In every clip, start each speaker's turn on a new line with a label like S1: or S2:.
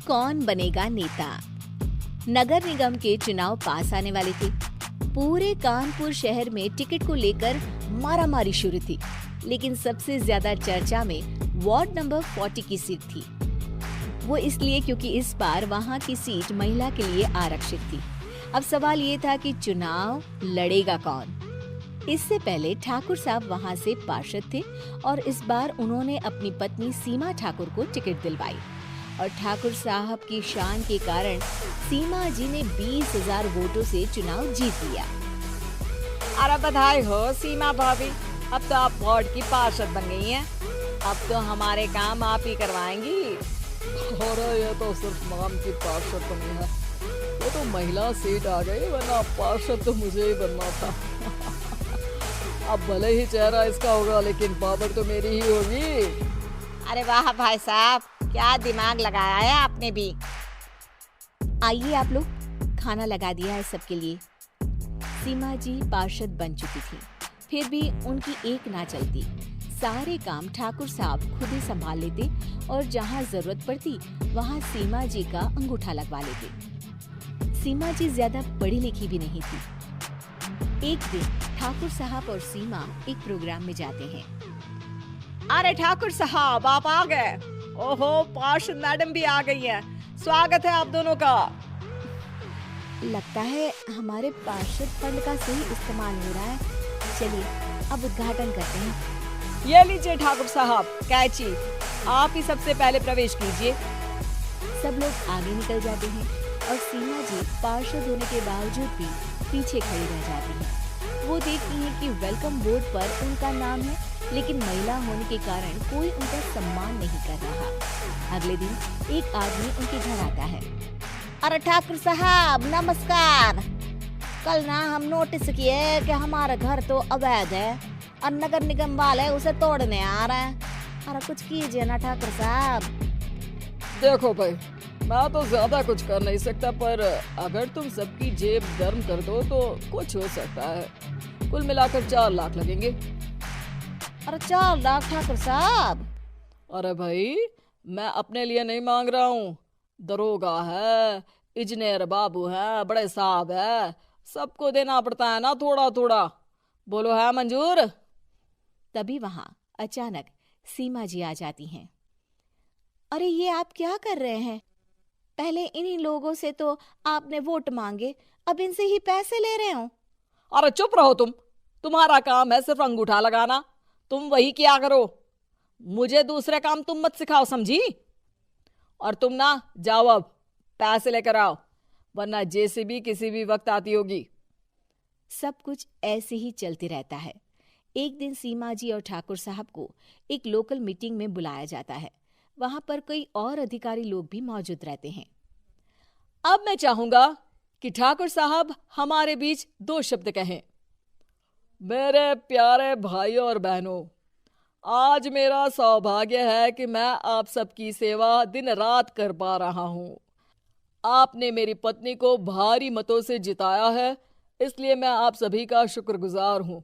S1: कौन बनेगा नेता? नगर निगम के चुनाव पास आने वाले थे। पूरे कानपुर शहर में टिकट को लेकर मारामारी शुरू थी, लेकिन सबसे ज्यादा चर्चा में वार्ड नंबर 40 की सीट थी। वो इसलिए क्योंकि इस बार वहां की सीट महिला के लिए आरक्षित थी। अब सवाल ये था कि चुनाव लड़ेगा कौन। इससे पहले ठाकुर साहब वहां से पार्षद थे और इस बार उन्होंने अपनी पत्नी सीमा ठाकुर को टिकट दिलवाई और ठाकुर साहब की शान के कारण सीमा जी ने 20,000 वोटों से चुनाव जीत लिया।
S2: अरे बधाई हो सीमा भाभी, अब तो आप वार्ड की पार्षद बन गई हैं। अब तो हमारे काम आप ही करवाएंगी।
S3: अरे ये तो सिर्फ नाम की पार्षद बनी है, वो तो महिला सीट आ गई, वरना पार्षद तो मुझे ही बनना था। अब भले ही चेहरा इसका होगा, लेकिन पावर तो मेरी ही होगी।
S2: अरे वाह भाई साहब, क्या दिमाग लगाया है आपने भी।
S1: आइए आप लोग, खाना लगा दिया है सबके लिए। सीमा जी पार्षद बन चुकी थी, फिर भी उनकी एक ना चलती। सारे काम ठाकुर साहब खुद ही संभाल लेते और जहाँ जरूरत पड़ती वहाँ सीमा जी का अंगूठा लगवा लेते। सीमा जी ज्यादा पढ़ी लिखी भी नहीं थी। एक दिन ठाकुर साहब और सीमा एक प्रोग्राम में जाते हैं।
S2: अरे ठाकुर साहब आप आ गए। ओहो, पार्षद मैडम भी आ गई हैं। स्वागत है आप दोनों का।
S1: लगता है हमारे पार्षद फंड का सही इस्तेमाल हो रहा है। चलिए अब उद्घाटन करते हैं।
S2: ये लीजिए ठाकुर साहब कैची, आप ही सबसे पहले प्रवेश कीजिए।
S1: सब लोग आगे निकल जाते हैं और सीमा जी पार्षद होने के बावजूद भी पीछे खड़ी रह जाती है। वो देखती हैं कि वेलकम बोर्ड पर उनका नाम है, लेकिन महिला होने के कारण कोई उनका सम्मान नहीं कर रहा। अगले दिन एक आदमी उनके घर आता है।
S2: अरे ठाकुर साहब नमस्कार। कल ना हम नोटिस किए कि हमारा घर तो अवैध है और नगर निगम वाले उसे तोड़ने आ रहे हैं। अरे कुछ कीजिए ना ठाकुर साहब।
S3: देखो भाई, मैं तो ज्यादा कुछ कर नहीं सकता, पर अगर तुम सबकी जेब गर्म कर दो तो कुछ हो सकता है। कुल मिलाकर 4 लाख लगेंगे।
S2: अरे 4 लाख ठाकुर साहब?
S3: अरे भाई, मैं अपने लिए नहीं मांग रहा हूँ। दरोगा है, इंजीनियर बाबू है, बड़े साहब है, सबको देना पड़ता है ना थोड़ा थोड़ा। बोलो है मंजूर?
S1: तभी वहां अचानक सीमा जी आ जाती हैं। अरे ये आप क्या कर रहे हैं? पहले इन्हीं लोगों से तो आपने वोट मांगे, अब इनसे ही पैसे ले रहे हो।
S3: अरे चुप रहो तुम, तुम्हारा काम है सिर्फ अंगूठा लगाना, तुम वही किया करो। मुझे दूसरे काम तुम मत सिखाओ, समझी? और तुम ना जाओ, अब पैसे लेकर आओ, वरना जेसीबी किसी भी वक्त आती होगी।
S1: सब कुछ ऐसे ही चलते रहता है। एक दिन सीमा जी और ठाकुर साहब को एक लोकल मीटिंग में बुलाया जाता है। वहां पर कई और अधिकारी लोग भी मौजूद रहते हैं।
S3: अब मैं चाहूंगा कि ठाकुर साहब हमारे बीच 2 शब्द कहें। मेरे प्यारे भाइयों और बहनों, आज मेरा सौभाग्य है कि मैं आप सबकी सेवा दिन रात कर पा रहा हूं। आपने मेरी पत्नी को भारी मतों से जिताया है, इसलिए मैं आप सभी का शुक्रगुजार हूं।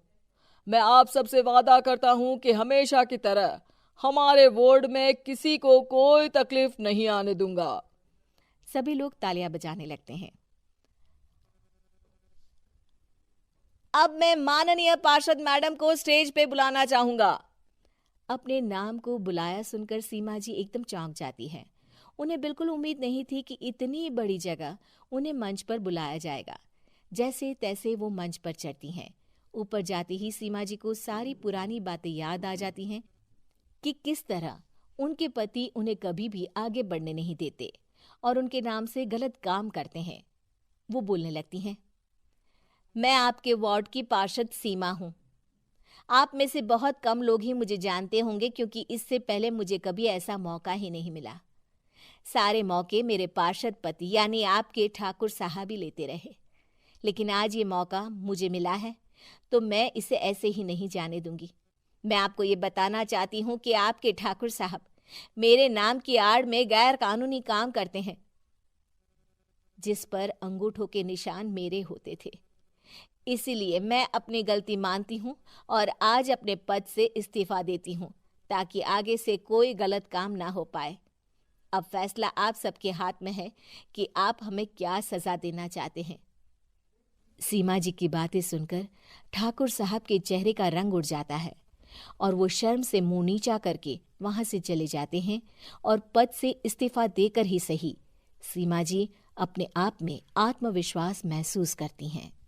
S3: मैं आप सबसे वादा करता हूं कि हमेशा की तरह हमारे वार्ड में किसी को कोई तकलीफ नहीं आने दूंगा।
S1: सभी लोग तालियां बजाने लगते हैं।
S2: अब मैं माननीय पार्षद मैडम को स्टेज पे बुलाना चाहूंगा।
S1: अपने नाम को बुलाया सुनकर सीमा जी एकदम चौंक जाती है। उन्हें बिल्कुल उम्मीद नहीं थी कि इतनी बड़ी जगह उन्हें मंच पर बुलाया जाएगा। जैसे तैसे वो मंच पर चढ़ती हैं। ऊपर जाते ही सीमा जी को सारी पुरानी बातें याद आ जाती हैं कि किस तरह उनके पति उन्हें कभी भी आगे बढ़ने नहीं देते और उनके नाम से गलत काम करते हैं। वो बोलने लगती हैं।
S2: मैं आपके वार्ड की पार्षद सीमा हूँ। आप में से बहुत कम लोग ही मुझे जानते होंगे, क्योंकि इससे पहले मुझे कभी ऐसा मौका ही नहीं मिला। सारे मौके मेरे पार्षद पति यानी आपके ठाकुर साहब ही लेते रहे, लेकिन आज ये मौका मुझे मिला है तो मैं इसे ऐसे ही नहीं जाने दूंगी। मैं आपको ये बताना चाहती हूँ कि आपके ठाकुर साहब मेरे नाम की आड़ में गैर कानूनी काम करते हैं। जिस पर अंगूठों के निशान मेरे होते थे। इसीलिए मैं अपनी गलती मानती हूँ और आज अपने पद से इस्तीफा देती हूँ, ताकि आगे से कोई गलत काम ना हो पाए। अब फैसला आप सबके हाथ में है कि आप हमें क्या सजा देना चाहते हैं। सीमा जी की बातें सुनकर ठाकुर साहब के चेहरे का रंग उड़ जाता है और वो शर्म से मुंह नीचा करके वहां से चले जाते हैं और पद से इस्तीफा देकर ही सही सीमा जी अपने आप में आत्मविश्वास महसूस करती हैं।